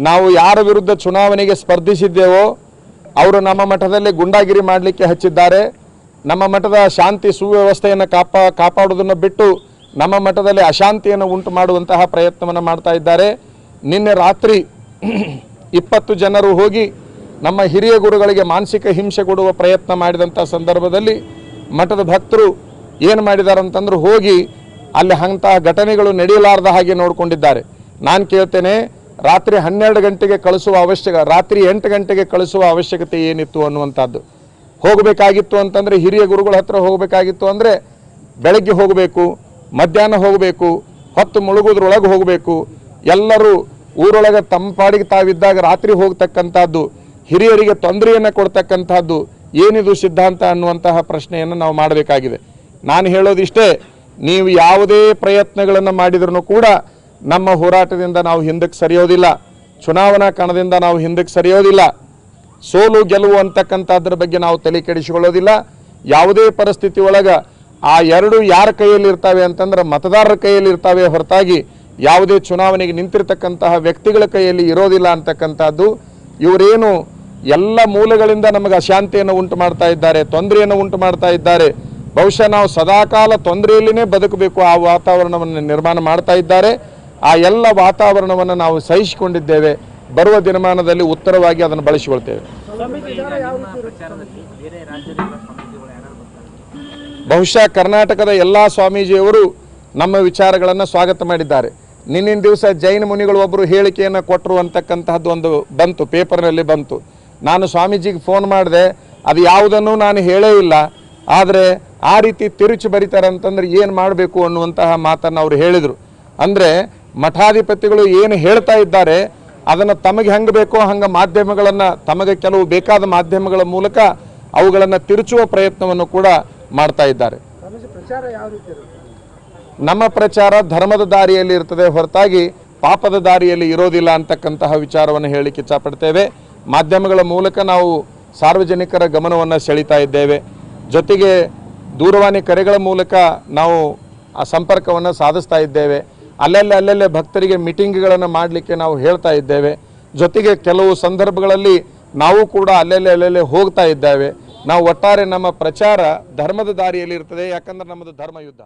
ನಾವು ಯಾರ ವಿರುದ್ಧ ಚುನಾವಣೆಗೆ ಸ್ಪರ್ಧಿಸಿದ್ದೇವೋ ಅವರು ನಮ್ಮ ಮಠದಲ್ಲಿ ಗುಂಡಾಗಿರಿ ಮಾಡಲಿಕ್ಕೆ ಹಚ್ಚಿದ್ದಾರೆ. ನಮ್ಮ ಮಠದ ಶಾಂತಿ ಸುವ್ಯವಸ್ಥೆಯನ್ನು ಕಾಪಾಡುವುದನ್ನು ಬಿಟ್ಟು ನಮ್ಮ ಮಠದಲ್ಲಿ ಅಶಾಂತಿಯನ್ನು ಉಂಟು ಮಾಡುವಂತಹ ಪ್ರಯತ್ನವನ್ನು ಮಾಡ್ತಾ ಇದ್ದಾರೆ. ನಿನ್ನೆ ರಾತ್ರಿ 20 ಜನರು ಹೋಗಿ ನಮ್ಮ ಹಿರಿಯ ಗುರುಗಳಿಗೆ ಮಾನಸಿಕ ಹಿಂಸೆ ಕೊಡುವ ಪ್ರಯತ್ನ ಮಾಡಿದಂಥ ಸಂದರ್ಭದಲ್ಲಿ ಮಠದ ಭಕ್ತರು ಏನು ಮಾಡಿದ್ದಾರೆ ಅಂತಂದ್ರೆ ಹೋಗಿ ಅಲ್ಲಿ ಅಂತಹ ಘಟನೆಗಳು ನಡೆಯಲಾರದ ಹಾಗೆ ನೋಡಿಕೊಂಡಿದ್ದಾರೆ. ನಾನು ಕೇಳ್ತೇನೆ, ರಾತ್ರಿ 12 ಗಂಟೆಗೆ ಕಳಿಸುವ ರಾತ್ರಿ 8 ಗಂಟೆಗೆ ಕಳಿಸುವ ಅವಶ್ಯಕತೆ ಏನಿತ್ತು ಅನ್ನುವಂಥದ್ದು. ಹೋಗಬೇಕಾಗಿತ್ತು ಅಂತಂದರೆ ಹಿರಿಯ ಗುರುಗಳ ಹತ್ರ ಹೋಗಬೇಕಾಗಿತ್ತು ಅಂದರೆ ಬೆಳಗ್ಗೆ ಹೋಗಬೇಕು, ಮಧ್ಯಾಹ್ನ ಹೋಗಬೇಕು, ಹೊತ್ತು ಮುಳುಗೋದ್ರೊಳಗೆ ಹೋಗಬೇಕು. ಎಲ್ಲರೂ ಊರೊಳಗೆ ತಮ್ಮ ಪಾಡಿಗೆ ತಾವಿದ್ದಾಗ ರಾತ್ರಿ ಹೋಗ್ತಕ್ಕಂಥದ್ದು, ಹಿರಿಯರಿಗೆ ತೊಂದರೆಯನ್ನು ಕೊಡ್ತಕ್ಕಂಥದ್ದು ಏನಿದು ಸಿದ್ಧಾಂತ ಅನ್ನುವಂತಹ ಪ್ರಶ್ನೆಯನ್ನು ನಾವು ಮಾಡಬೇಕಾಗಿದೆ. ನಾನು ಹೇಳೋದಿಷ್ಟೇ, ನೀವು ಯಾವುದೇ ಪ್ರಯತ್ನಗಳನ್ನು ಮಾಡಿದ್ರೂ ಕೂಡ ನಮ್ಮ ಹೋರಾಟದಿಂದ ನಾವು ಹಿಂದಕ್ಕೆ ಸರಿಯೋದಿಲ್ಲ, ಚುನಾವಣಾ ಕಣದಿಂದ ನಾವು ಹಿಂದಕ್ಕೆ ಸರಿಯೋದಿಲ್ಲ. ಸೋಲು ಗೆಲುವು ಅಂತಕ್ಕಂಥದ್ರ ಬಗ್ಗೆ ನಾವು ತಲೆ ಕೆಡಿಸಿಕೊಳ್ಳೋದಿಲ್ಲ. ಯಾವುದೇ ಪರಿಸ್ಥಿತಿ ಒಳಗೆ ಆ ಎರಡು ಯಾರ ಕೈಯಲ್ಲಿ ಇರ್ತವೆ ಅಂತಂದ್ರೆ ಮತದಾರರ ಕೈಯಲ್ಲಿ ಇರ್ತವೆ ಹೊರತಾಗಿ ಯಾವುದೇ ಚುನಾವಣೆಗೆ ನಿಂತಿರ್ತಕ್ಕಂತಹ ವ್ಯಕ್ತಿಗಳ ಕೈಯಲ್ಲಿ ಇರೋದಿಲ್ಲ ಅಂತಕ್ಕಂಥದ್ದು. ಇವರೇನು ಎಲ್ಲ ಮೂಲಗಳಿಂದ ನಮಗೆ ಅಶಾಂತಿಯನ್ನು ಉಂಟು ಮಾಡ್ತಾ ಇದ್ದಾರೆ, ತೊಂದರೆಯನ್ನು ಉಂಟು ಮಾಡ್ತಾ ಇದ್ದಾರೆ. ಬಹುಶಃ ನಾವು ಸದಾಕಾಲ ತೊಂದರೆಯಲ್ಲಿನೇ ಬದುಕಬೇಕು, ಆ ವಾತಾವರಣವನ್ನು ನಿರ್ಮಾಣ ಮಾಡ್ತಾ ಇದ್ದಾರೆ. ಆ ಎಲ್ಲ ವಾತಾವರಣವನ್ನು ನಾವು ಸಹಿಸಿಕೊಂಡಿದ್ದೇವೆ. ಬರುವ ದಿನಮಾನದಲ್ಲಿ ಉತ್ತರವಾಗಿ ಅದನ್ನು ಬಳಸಿಕೊಳ್ತೇವೆ. ಬಹುಶಃ ಕರ್ನಾಟಕದ ಎಲ್ಲ ಸ್ವಾಮೀಜಿಯವರು ನಮ್ಮ ವಿಚಾರಗಳನ್ನು ಸ್ವಾಗತ ಮಾಡಿದ್ದಾರೆ. ನಿನ್ನಿನ ದಿವಸ ಜೈನ ಮುನಿಗಳು ಒಬ್ಬರು ಹೇಳಿಕೆಯನ್ನು ಕೊಟ್ಟರು ಅಂತಕ್ಕಂತಹದ್ದು ಒಂದು ಬಂತು, ಪೇಪರ್ನಲ್ಲಿ ಬಂತು. ನಾನು ಸ್ವಾಮೀಜಿಗೆ ಫೋನ್ ಮಾಡಿದೆ, ಅದು ಯಾವುದನ್ನು ನಾನು ಹೇಳೇ ಇಲ್ಲ, ಆದರೆ ಆ ರೀತಿ ತಿರುಚಿ ಬರೀತಾರೆ ಅಂತಂದ್ರೆ ಏನು ಮಾಡಬೇಕು ಅನ್ನುವಂತಹ ಮಾತನ್ನು ಅವರು ಹೇಳಿದರು. ಅಂದರೆ ಮಠಾಧಿಪತಿಗಳು ಏನು ಹೇಳ್ತಾ ಇದ್ದಾರೆ ಅದನ್ನು ತಮಗೆ ಹೆಂಗೆ ಬೇಕೋ ಹಂಗೆ ಮಾಧ್ಯಮಗಳನ್ನು, ತಮಗೆ ಕೆಲವು ಬೇಕಾದ ಮಾಧ್ಯಮಗಳ ಮೂಲಕ ಅವುಗಳನ್ನು ತಿರುಚುವ ಪ್ರಯತ್ನವನ್ನು ಕೂಡ ಮಾಡ್ತಾ ಇದ್ದಾರೆ. ನಮ್ಮ ಪ್ರಚಾರ ಧರ್ಮದ ದಾರಿಯಲ್ಲಿ ಇರ್ತದೆ ಹೊರತಾಗಿ ಪಾಪದ ದಾರಿಯಲ್ಲಿ ಇರೋದಿಲ್ಲ ಅಂತಕ್ಕಂತಹ ವಿಚಾರವನ್ನು ಹೇಳಲಿಕ್ಕೆ ಇಚ್ಛಪಡ್ತೇವೆ. ಮಾಧ್ಯಮಗಳ ಮೂಲಕ ನಾವು ಸಾರ್ವಜನಿಕರ ಗಮನವನ್ನು ಸೆಳೀತಾ ಇದ್ದೇವೆ. ಜೊತೆಗೆ ದೂರವಾಣಿ ಕರೆಗಳ ಮೂಲಕ ನಾವು ಆ ಸಂಪರ್ಕವನ್ನು ಸಾಧಿಸ್ತಾ ಇದ್ದೇವೆ. ಅಲ್ಲಲ್ಲೇ ಭಕ್ತರಿಗೆ ಮೀಟಿಂಗ್ಗಳನ್ನು ಮಾಡಲಿಕ್ಕೆ ನಾವು ಹೇಳ್ತಾ ಇದ್ದೇವೆ. ಜೊತೆಗೆ ಕೆಲವು ಸಂದರ್ಭಗಳಲ್ಲಿ ನಾವು ಕೂಡ ಅಲ್ಲಲ್ಲೇ ಹೋಗ್ತಾ ಇದ್ದೇವೆ. ನಾವು ಒಟ್ಟಾರೆ ನಮ್ಮ ಪ್ರಚಾರ ಧರ್ಮದ ದಾರಿಯಲ್ಲಿ ಇರ್ತದೆ, ಯಾಕಂದ್ರೆ ನಮ್ಮದು ಧರ್ಮ ಯುದ್ಧ.